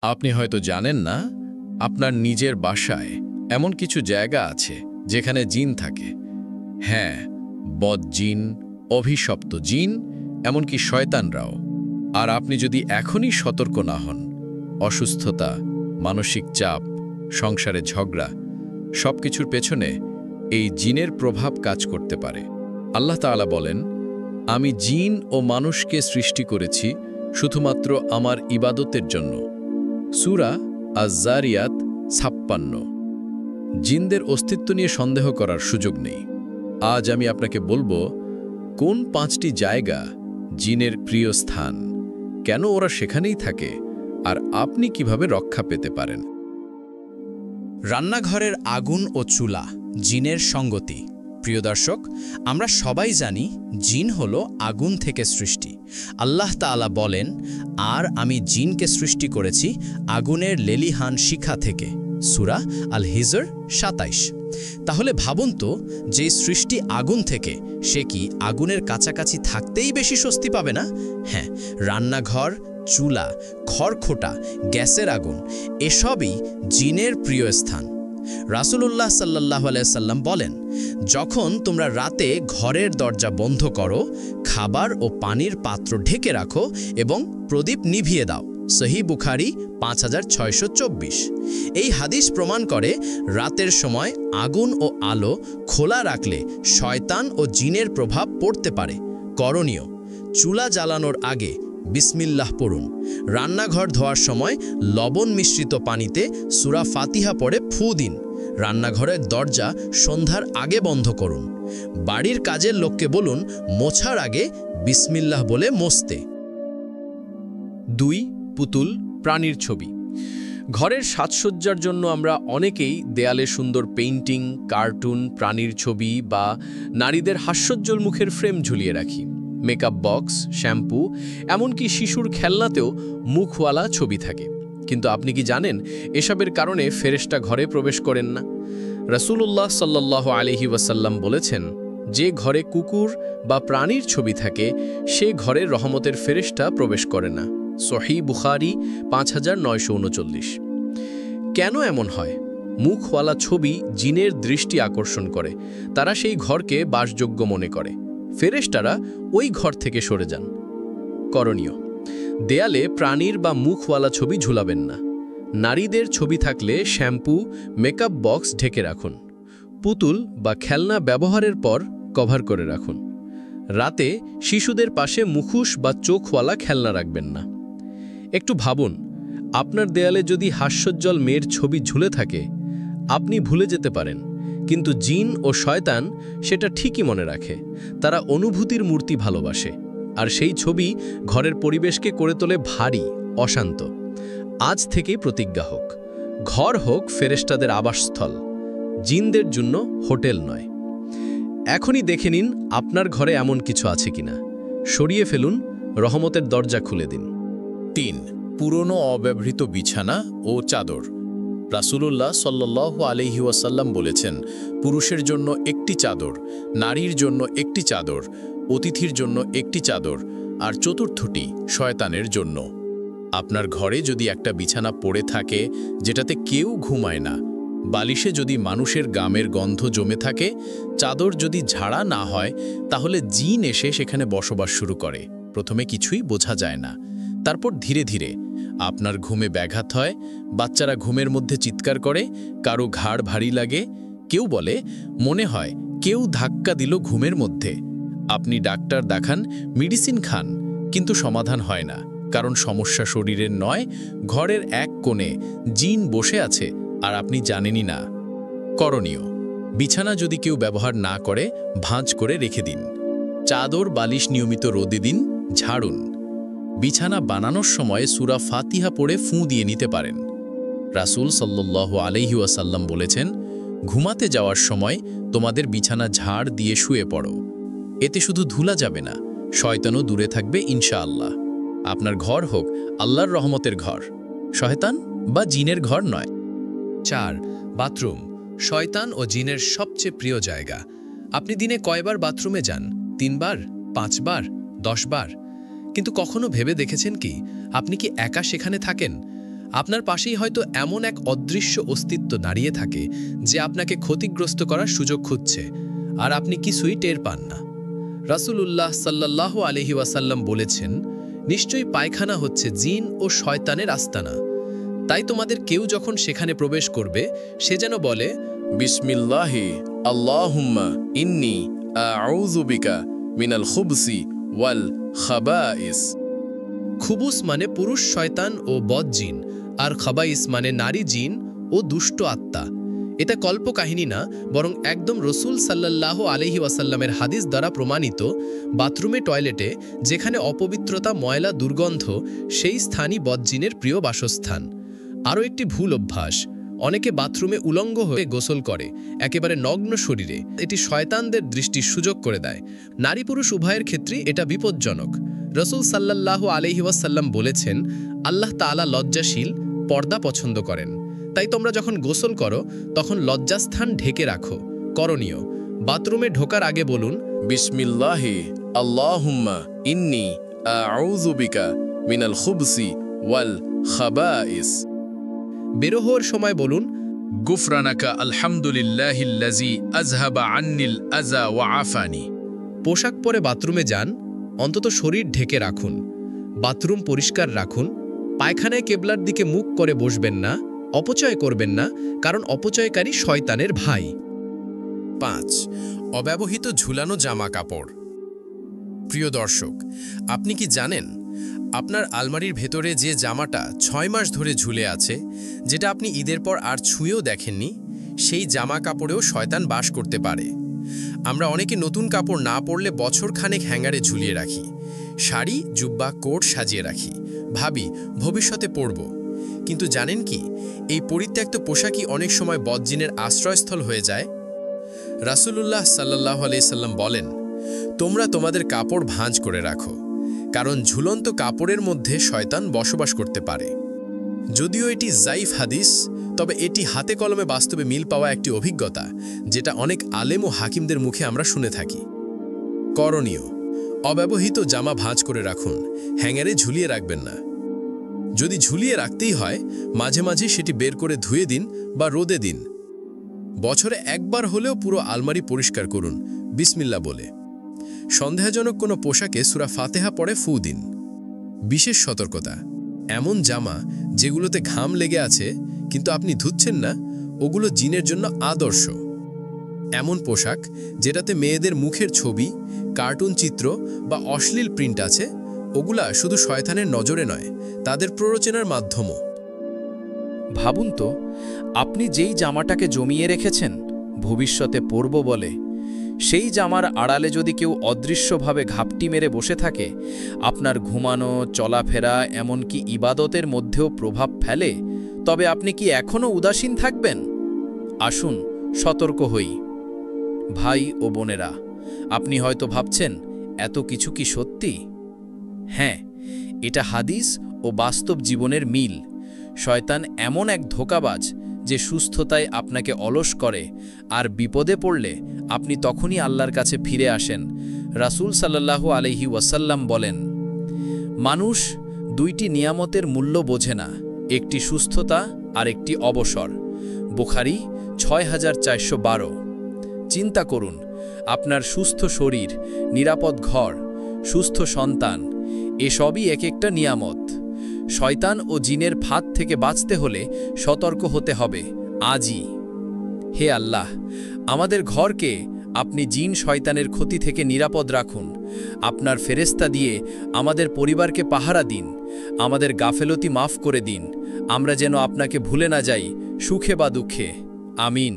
আপনি হয়তো জানেন না, আপনার নিজের বাসায় এমন কিছু জায়গা আছে যেখানে জিন থাকে। হ্যাঁ, বদ জিন, অভিশপ্ত জিন, এমনকি শয়তানরাও। আর আপনি যদি এখনই সতর্ক না হন, অসুস্থতা, মানসিক চাপ, সংসারে ঝগড়া, সবকিছুর পেছনে এই জিনের প্রভাব কাজ করতে পারে। আল্লাহ তাআলা বলেন, আমি জিন ও মানুষকে সৃষ্টি করেছি শুধুমাত্র আমার ইবাদতের জন্য। সূরা আয-যারিয়াত ৫৬। জিনদের অস্তিত্ব নিয়ে সন্দেহ করার সুযোগ নেই। আজ আমি আপনাকে বলবো কোন ৫টি জায়গা জিনের প্রিয় স্থান, কেন ওরা সেখানেই থাকে, আর আপনি কিভাবে রক্ষা পেতে পারেন। রান্নাঘরের আগুন ও চুলা, জিনের সঙ্গতি। প্রিয় দর্শক, আমরা সবাই জানি জিন হলো আগুন থেকে সৃষ্টি। আল্লাহ তাআলা বলেন, আর আমি জিনকে সৃষ্টি করেছি আগুনের লেলিহান শিখা থেকে। সূরা আল হিজর ২৭। তাহলে ভাবুন তো, যে সৃষ্টি আগুন থেকে, সে কি আগুনের কাছাকাছি থাকতেই বেশি স্বস্তি পাবে না? হ্যাঁ, রান্নাঘর, চুলা, খড়খোটা, গ্যাসের আগুন, এসবই জিনের প্রিয় স্থান। রাসূলুল্লাহ সাল্লাল্লাহু আলাইহি সাল্লাম বলেন, যখন তোমরা রাতে ঘরের দরজা বন্ধ করো, খাবার ও পানির পাত্র ঢেকে রাখো এবং প্রদীপ নিভিয়ে দাও। সহিহ বুখারী ৫৬২৪। এই হাদিস প্রমাণ করে রাতের সময় আগুন ও আলো খোলা রাখলে শয়তান ও জিনের প্রভাব পড়তে পারে। করণীয়: চুলা জ্বালানোর আগে বিসমিল্লাহ পড়ুন। রান্নাঘর ধোয়ার সময় লবণ মিশ্রিত পানিতে সূরা ফাতিহা পড়ে ফু দিন। রান্নাঘরের দরজা সন্ধ্যার আগে বন্ধ করুন। বাড়ির কাজের লোককে বলুন মোছার আগে বিসমিল্লাহ বলে মোছতে। ২. পুতুল, প্রাণীর ছবি। ঘরের সাজসজ্জার জন্য আমরা অনেকেই দেয়ালে সুন্দর পেইন্টিং, কার্টুন, প্রাণীর ছবি বা নারীদের হাস্যোজ্জ্বল মুখের ফ্রেম ঝুলিয়ে রাখি। মেকআপ বক্স, শ্যাম্পু, এমনকি শিশুর খেলনাতেও মুখওয়ালা ছবি থাকে। কিন্তু আপনি কি জানেন, এসবের কারণে ফেরেশতা ঘরে প্রবেশ করেন না? রাসূলুল্লাহ সাল্লাল্লাহু আলাইহি ওয়াসাল্লাম বলেছেন, যে ঘরে কুকুর বা প্রাণীর ছবি থাকে, সে ঘরে রহমতের ফেরেশতা প্রবেশ করে না। সহিহ বুখারী ৫৯৩৯। কেন এমন হয়? মুখওয়ালা ছবি জিনের দৃষ্টি আকর্ষণ করে, তারা সেই ঘরকে বাসযোগ্য মনে করে। ফেরেশতারা ওই ঘর থেকে সরে যান। করণীয়: দেয়ালে প্রাণীর বা মুখওয়ালা ছবি ঝুলাবেন না। নারীদের ছবি থাকলে শ্যাম্পু, মেকআপ বক্স ঢেকে রাখুন। পুতুল বা খেলনা ব্যবহারের পর কভার করে রাখুন। রাতে শিশুদের পাশে মুখোশ বা চোখওয়ালা খেলনা রাখবেন না। একটু ভাবুন, আপনার দেয়ালে যদি হাস্যোজ্জ্বল মেয়ের ছবি ঝুলে থাকে, আপনি ভুলে যেতে পারেন, কিন্তু জিন ও শয়তান সেটা ঠিকই মনে রাখে। তারা অনুভূতির মূর্তি ভালোবাসে, আর সেই ছবি ঘরের পরিবেশকে করে তোলে ভারী, অশান্ত। আজ থেকেই প্রতিজ্ঞা হোক, ঘর হোক ফেরেশতাদের আবাসস্থল, জিনদের জন্য হোটেল নয়। এখনই দেখে নিন আপনার ঘরে এমন কিছু আছে কিনা। সরিয়ে ফেলুন, রহমতের দরজা খুলে দিন। ৩. পুরনো অব্যবহৃত বিছানা ও চাদর। রাসূলুল্লাহ সাল্লাল্লাহু আলাইহি ওয়াসাল্লাম বলেছেন, পুরুষের জন্য একটি চাদর, নারীর জন্য একটি চাদর, অতিথির জন্য একটি চাদর, আর চতুর্থটি শয়তানের জন্য। আপনার ঘরে যদি একটা বিছানা পড়ে থাকে যেটাতে কেউ ঘুমায় না, বালিশে যদি মানুষের গামের গন্ধ জমে থাকে, চাদর যদি ঝাড়া না হয়, তাহলে জিন এসে সেখানে বসবাস শুরু করে। প্রথমে কিছুই বোঝা যায় না, তারপর ধীরে ধীরে আপনার ঘুমে ব্যাঘাত হয়, বাচ্চারা ঘুমের মধ্যে চিৎকার করে, কারো ঘাড় ভারী লাগে, কেউ বলে মনে হয় কেউ ধাক্কা দিল ঘুমের মধ্যে। আপনি ডাক্তার দেখান, মেডিসিন খান, কিন্তু সমাধান হয় না, কারণ সমস্যা শরীরের নয়, ঘরের এক কোণে জিন বসে আছে আর আপনি জানেনই না। করণীয়: বিছানা যদি কেউ ব্যবহার না করে, ভাঁজ করে রেখে দিন। চাদর বালিশ নিয়মিত রোদে দিন, ঝাড়ুন। বিছানা বানানোর সময় সূরা ফাতিহা পড়ে ফুঁ দিয়ে নিতে পারেন। রাসূল সাল্লাল্লাহু আলাইহি ওয়াসাল্লাম বলেছেন, ঘুমাতে যাওয়ার সময় তোমাদের বিছানা ঝাড় দিয়ে শুয়ে পড়ো। এতে শুধু ধুলা যাবে না, শয়তানও দূরে থাকবে ইনশাআল্লাহ। আপনার ঘর হোক আল্লাহর রহমতের ঘর, শয়তান বা জিনের ঘর নয়। ৪. বাথরুম, শয়তান ও জিনের সবচেয়ে প্রিয় জায়গা। আপনি দিনে কয়বার বাথরুমে যান? ৩ বার, ৫ বার, ১০ বার? কিন্তু কখনো ভেবে দেখেছেন কি, আপনি কি একা সেখানে থাকেন? আপনার পাশেই হয়তো এমন এক অদৃশ্য অস্তিত্ব দাঁড়িয়ে থাকে যে আপনাকে ক্ষতিগ্রস্ত করার সুযোগ খুঁজছে, আর আপনি কিছুই টের পান না। রাসূলুল্লাহ সাল্লাল্লাহু আলাইহি ওয়াসাল্লাম বলেছেন, নিশ্চয়ই পায়খানা হচ্ছে জিন ও শয়তানের আস্তানা। তাই তোমাদের কেউ যখন সেখানে প্রবেশ করবে, সে যেন বলে, বিসমিল্লাহি আল্লাহুম্মা ইন্নী আউযু বিকা মিনাল খুবসি ওয়াল খাবাইস। খুবুস মানে পুরুষ শয়তান ও বদ জিন, আর খাবাইস মানে নারী জিন ও দুষ্ট আত্মা। এটা কল্পকাহিনী না, বরং একদম রসুল সাল্লাল্লাহু আলাইহি ওয়াসাল্লামের হাদিস দ্বারা প্রমাণিত। বাথরুমে, টয়লেটে যেখানে অপবিত্রতা, ময়লা, দুর্গন্ধ, সেই স্থানই বদজিনের প্রিয় বাসস্থান। আরও একটি ভুল অভ্যাস, অনেকে বাথরুমে উলঙ্গ হয়ে গোসল করে, একেবারে নগ্ন শরীরে। এটি শয়তানদের দৃষ্টির সুযোগ করে দেয়। নারী পুরুষ উভয়ের ক্ষেত্রেই এটা বিপজ্জনক। রসুল সাল্লাল্লাহু আলাইহি ওয়াসাল্লাম বলেছেন, আল্লাহ তাআলা লজ্জাশীল, পর্দা পছন্দ করেন। তাই তোমরা যখন গোসল করো তখন লজ্জাস্থান ঢেকে রাখো। করণীয়, বাথরুমে ঢোকার আগে বলুন, বিসমিল্লাহি আল্লাহুম্মা ইন্নী আউযু বিকা মিনাল খুবসি ওয়াল খাবাইস। বের হওয়ার সময় বলুন, গুফরানাকা আলহামদুলিল্লাহিল্লাযী আযহাবা আন্নিল আযা ওয়া আফানি। পোশাক পরে বাথরুমে যান, অন্তত শরীর ঢেকে রাখুন। বাথরুম পরিষ্কার রাখুন। পায়খানায় কেবলার দিকে মুখ করে বসবেন না, অপচয় করবেন না, কারণ অপচয়কারী শয়তানের ভাই। 5. অব্যবহৃত ঝুলানো জামা কাপড়। প্রিয় দর্শক, আপনি কি জানেন আপনার আলমারির ভেতরে যে জামাটা 6 মাস ধরে ঝুলে আছে, যেটা আপনি ঈদের পর আর ছুঁয়েও দেখেননি, সেই জামা কাপড়েও শয়তান বাস করতে পারে। আমরা অনেকে নতুন কাপড় না পরলে বছরখানেক হ্যাঙ্গারে ঝুলিয়ে রাখি। শাড়ি, জুব্বা, কোট সাজিয়ে রাখি, ভাবি ভবিষ্যতে পরব। কিন্তু জানেন কি, এই পরিত্যক্ত পোশাকই অনেক সময় বদজিনের আশ্রয়স্থল হয়ে যায়। রাসূলুল্লাহ সাল্লাল্লাহু আলাইহি সাল্লাম বলেন, তোমরা তোমাদের কাপড় ভাঁজ করে রাখো, কারণ ঝুলন্ত কাপড়ের মধ্যে শয়তান বসবাস করতে পারে। যদিও এটি জাইফ হাদিস, তবে এটি হাতে কলমে বাস্তবে মিল পাওয়া একটি অভিজ্ঞতা, যেটা অনেক আলেম ও হাকিমদের মুখে আমরা শুনে থাকি। করণীয়, অব্যবহৃত জামা ভাঁজ করে রাখুন, হ্যাঙ্গারে ঝুলিয়ে রাখবেন না। যদি ঝুলিয়ে রাখতেই হয়, মাঝে মাঝে সেটি বের করে ধুয়ে দিন বা রোদে দিন। বছরে একবার হলেও পুরো আলমারি পরিষ্কার করুন বিসমিল্লাহ বলে। সন্দেহজনক কোনো পোশাকে সূরা ফাতিহা পড়ে ফু দিন। বিশেষ সতর্কতা, এমন জামা যেগুলোতে ঘাম লেগে আছে কিন্তু আপনি ধুচ্ছেন না, ওগুলো জিনের জন্য আদর্শ। এমন পোশাক যেটাতে মেয়েদের মুখের ছবি, কার্টুন চিত্র বা অশ্লীল প্রিন্ট আছে, ওগুলা শুধু শয়তানের নজরে নয়, তাদের প্ররোচনার মাধ্যমও। ভাবুন তো, আপনি যেই জামাটাকে জমিয়ে রেখেছেন ভবিষ্যতে পরব বলে, সেই জামার আড়ালে যদি কেউ অদৃশ্যভাবে ঘাপটি মেরে বসে থাকে, আপনার ঘুমানো, চলাফেরা, এমনকি ইবাদতের মধ্যেও প্রভাব ফেলে, তবে আপনি কি এখনও উদাসীন থাকবেন? আসুন সতর্ক হই। ভাই ও বোনেরা, আপনি হয়তো ভাবছেন, এত কিছু কি সত্যি? হ্যাঁ, এটা হাদিস ও বাস্তব জীবনের মিল। শয়তান এমন এক ধোঁকাবাজ যে সুস্থতায় আপনাকে অলস করে, আর বিপদে পড়লে আপনি তখনই আল্লাহর কাছে ফিরে আসেন। রাসূল সাল্লাল্লাহু আলাইহি ওয়াসাল্লাম বলেন, মানুষ দুইটি নিয়ামতের মূল্য বোঝে না, একটি সুস্থতা আর একটি অবসর। বুখারী 6412। চিন্তা করুন, আপনার সুস্থ শরীর, নিরাপদ ঘর, সুস্থ সন্তান, এসবই এক একটা নিয়ামত। শয়তান ও জিনের ফাঁদ থেকে বাঁচতে হলে সতর্ক হতে হবে আজই। হে আল্লাহ, আমাদের ঘরকে আপনি জিন শয়তানের ক্ষতি থেকে নিরাপদ রাখুন। আপনার ফেরেশতা দিয়ে আমাদের পরিবারকে পাহারা দিন। আমাদের গাফেলতি মাফ করে দিন, আমরা যেন আপনাকে ভুলে না যাই, সুখে বা দুঃখে। আমিন।